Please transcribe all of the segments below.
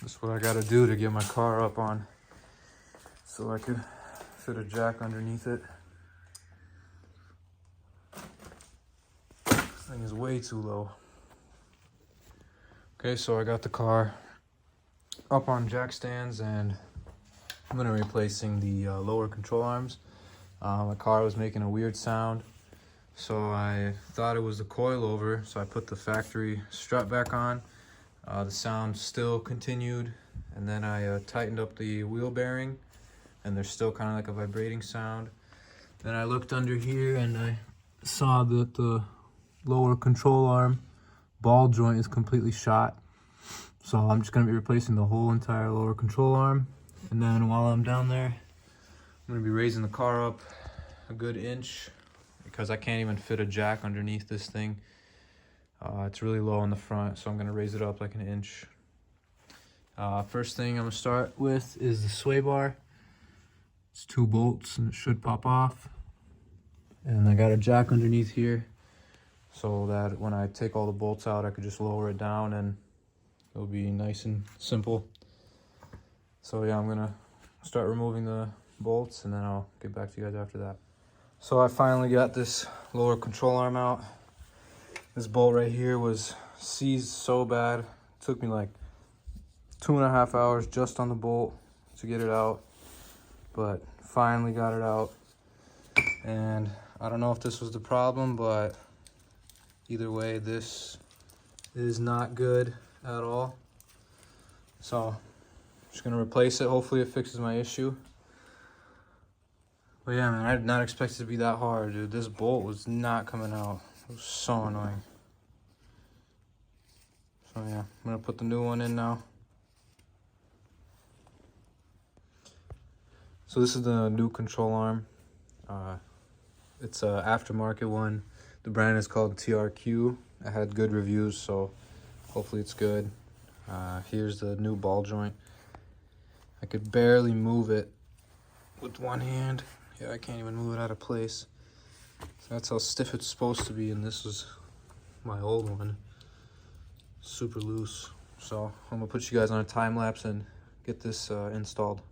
That's what I gotta do to get my car up on, so I could fit a jack underneath it. This thing is way too low. Okay, so I got the car up on jack stands, and I'm gonna be replacing the lower control arms. My car was making a weird sound, so I thought it was the coilover, so I put the factory strut back on. The sound still continued, and then I tightened up the wheel bearing, and there's still kind of like a vibrating sound. Then I looked under here and I saw that the lower control arm ball joint is completely shot. So I'm just gonna be replacing the whole entire lower control arm. And then while I'm down there, I'm gonna be raising the car up a good inch because I can't even fit a jack underneath this thing. It's really low in the front, so I'm gonna raise it up like an inch. First thing I'm gonna start with is the sway bar. It's 2 bolts and it should pop off. And I got a jack underneath here so that when I take all the bolts out, I could just lower it down and it'll be nice and simple. So yeah, I'm gonna start removing the bolts and then I'll get back to you guys after that. So I finally got this lower control arm out. This bolt right here was seized so bad. It took me like 2.5 hours just on the bolt to get it out, but finally got it out. And I don't know if this was the problem, but either way, this is not good at all. So I'm just gonna replace it. Hopefully it fixes my issue. But yeah, man, I did not expect it to be that hard, dude. This bolt was not coming out. It was so annoying. So yeah, I'm gonna put the new one in now. So this is the new control arm. It's an aftermarket one. The brand is called TRQ. It had good reviews, so hopefully it's good. Here's the new ball joint. I could barely move it with one hand. Yeah, I can't even move it out of place. So that's how stiff it's supposed to be, and this was my old one. Super loose. So I'm gonna put you guys on a time lapse and get this installed.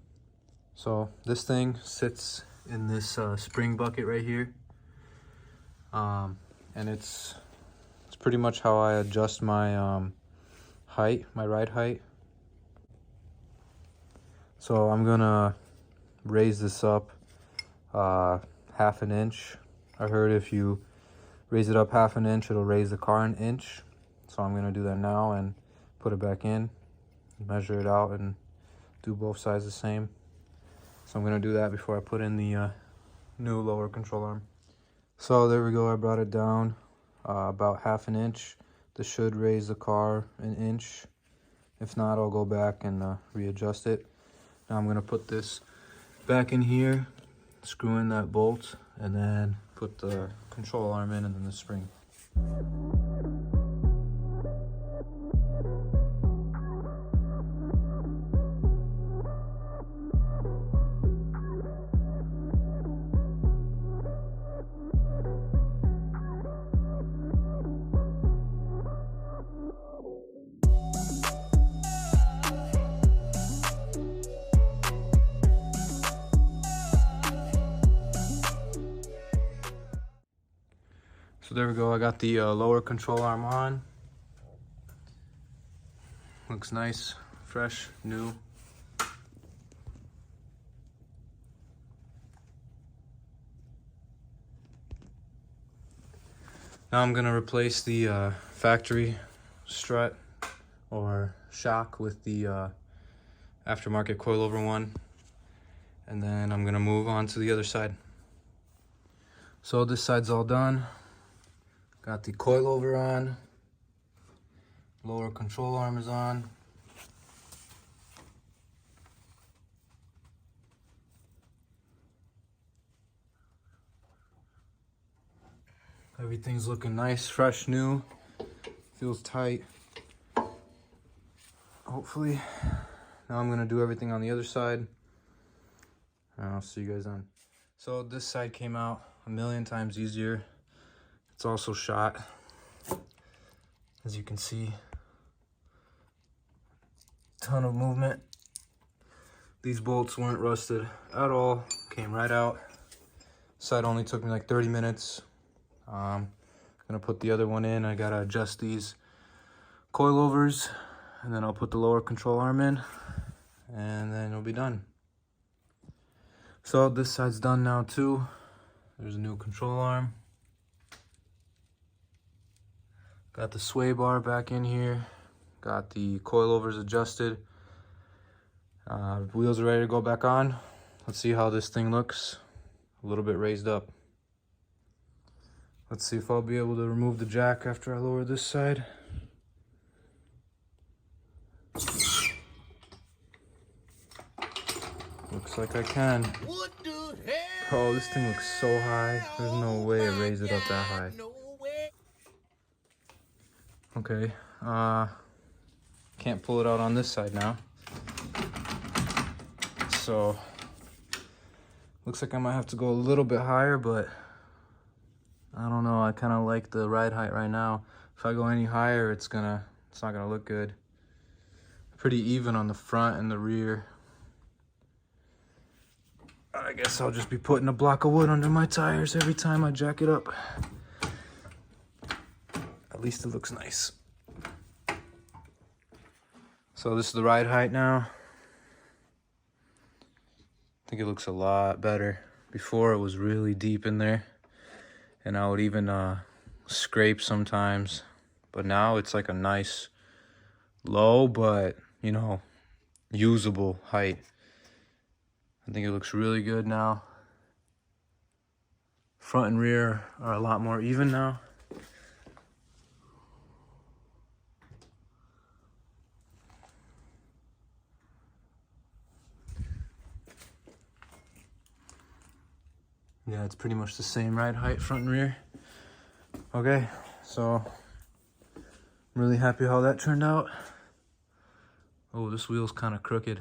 So this thing sits in this spring bucket right here. And it's pretty much how I adjust my height, my ride height. So I'm gonna raise this up 1/2 inch. I heard if you raise it up 1/2 inch, it'll raise the car 1 inch. So I'm gonna do that now and put it back in, measure it out, and do both sides the same. So I'm gonna do that before I put in the new lower control arm. So there we go, I brought it down about 1/2 inch. This should raise the car 1 inch. If not, I'll go back and readjust it. Now I'm gonna put this back in here, screw in that bolt, and then put the control arm in and then the spring. So there we go, I got the lower control arm on. Looks nice, fresh, new. Now I'm gonna replace the factory strut or shock with the aftermarket coilover one. And then I'm gonna move on to the other side. So this side's all done. Got the coilover on, lower control arm is on. Everything's looking nice, fresh, new, feels tight. Hopefully. Now I'm gonna do everything on the other side. And I'll see you guys then. So this side came out 1,000,000 times easier. It's also shot, as you can see. ton of movement. These bolts weren't rusted at all, came right out. Side only took me like 30 minutes. Gonna put the other one in. I gotta adjust these coilovers, and then I'll put the lower control arm in, and then it'll be done. So this side's done now too. There's a new control arm. Got the sway bar back in here. Got the coilovers adjusted. Wheels are ready to go back on. Let's see how this thing looks. A little bit raised up. Let's see if I'll be able to remove the jack after I lower this side. Looks like I can. Oh, this thing looks so high. There's no way I raised it up that high. Okay, can't pull it out on this side now. So, looks like I might have to go a little bit higher, but I don't know. I kind of like the ride height right now. If I go any higher, it's not gonna look good. Pretty even on the front and the rear. I guess I'll just be putting a block of wood under my tires every time I jack it up. At least it looks nice. So this is the ride height now. I think it looks a lot better. Before it was really deep in there, and I would even scrape sometimes. But now it's like a nice low, but you know, usable height. I think it looks really good now. Front and rear are a lot more even now. Yeah, it's pretty much the same ride height, front and rear. Okay, so I'm really happy how that turned out. Oh, this wheel's kind of crooked.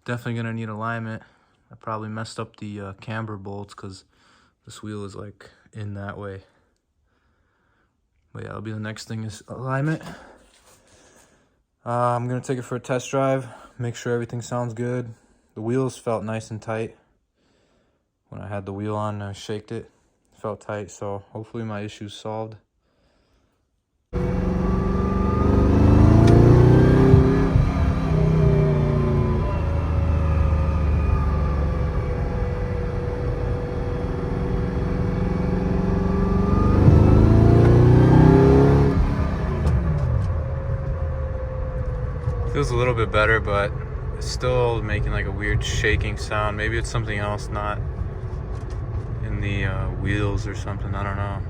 Definitely gonna need alignment. I probably messed up the camber bolts because this wheel is like in that way. But yeah, that'll be the next thing is alignment. I'm gonna take it for a test drive, make sure everything sounds good. The wheels felt nice and tight. When I had the wheel on, I shaked it. It felt tight, so hopefully my issue's solved. Feels a little bit better, but it's still making like a weird shaking sound. Maybe it's something else, not in the wheels or something. I don't know.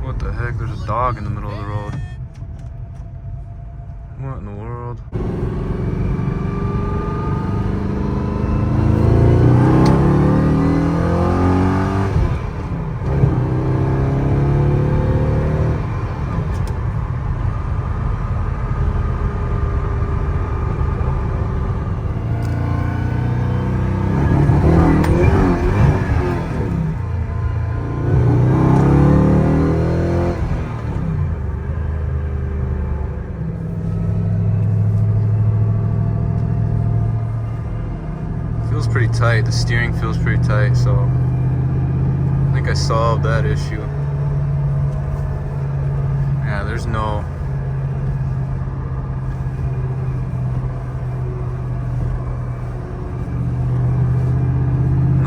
What the heck? There's a dog in the middle of the road. What in the world? Feels pretty tight. The steering feels pretty tight, so I think I solved that issue. Yeah, there's no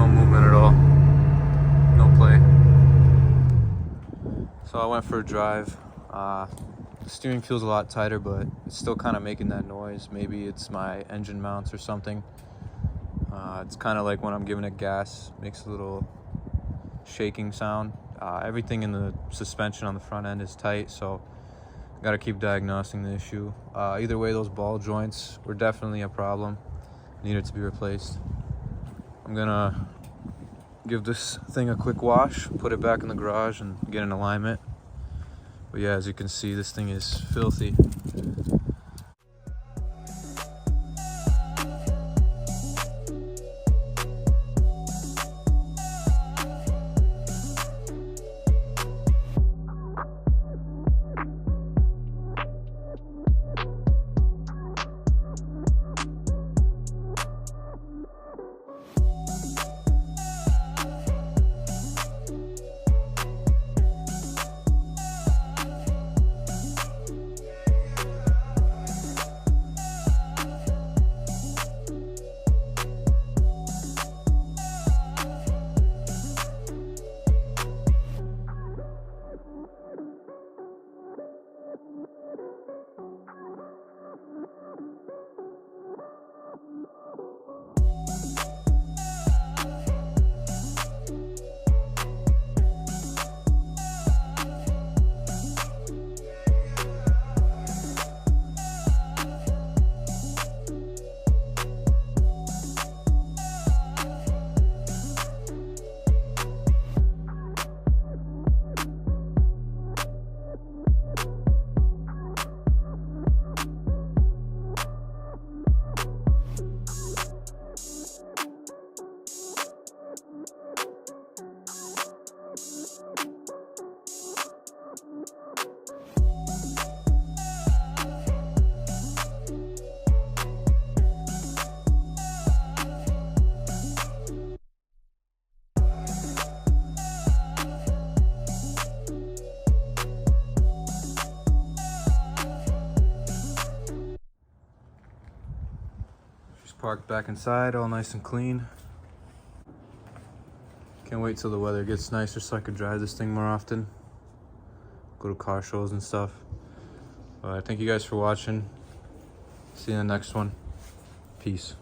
movement at all. No play. So I went for a drive. The steering feels a lot tighter, but it's still kind of making that noise. Maybe it's my engine mounts or something. It's kind of like when I'm giving it gas, makes a little shaking sound. Everything in the suspension on the front end is tight, so got to keep diagnosing the issue. Either way, those ball joints were definitely a problem. Needed to be replaced. I'm gonna give this thing a quick wash, put it back in the garage, and get in alignment. But yeah, as you can see, this thing is filthy. parked back inside, all nice and clean. Can't wait till the weather gets nicer so I can drive this thing more often. Go to car shows and stuff. Thank you guys for watching. See you in the next one. Peace.